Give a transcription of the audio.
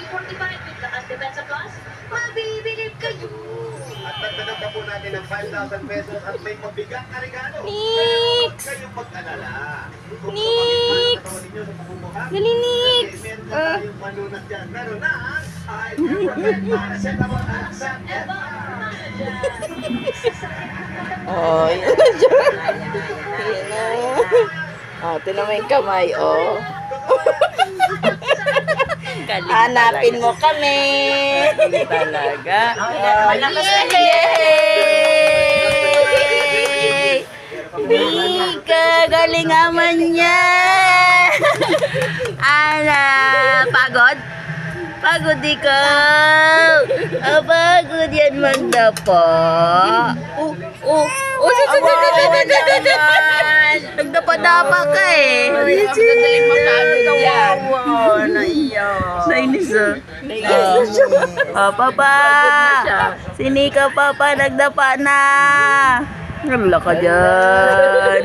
45 with the Andepensa Plus, mabibilib kayo. At dagdagan pa po natin ng 5,000 pesos at may mabigat na regalo. Nix! Huwag kayong mag-alala. Kung Nix! sa ninyo sa pamumuha, Dali, Nix! meron na tayong manunat dyan. Pero na, ay perfect paracetamol at sa Eba, manager. Oh, yun na dyan. Yun na. Oh, tinan mo yung kamay, oh. Hanapin mo kami. Talaga. Oh, yay! Nika, galing naman niya. Ana, pagod? Pagod ikaw. Ah, pagod yan magdapa. Nagdapa-dapa ka eh. Magaling magpagod yan. Nainis ah. Oh, papa. Si Nika, papa, nagdapa na. Wala ka dyan.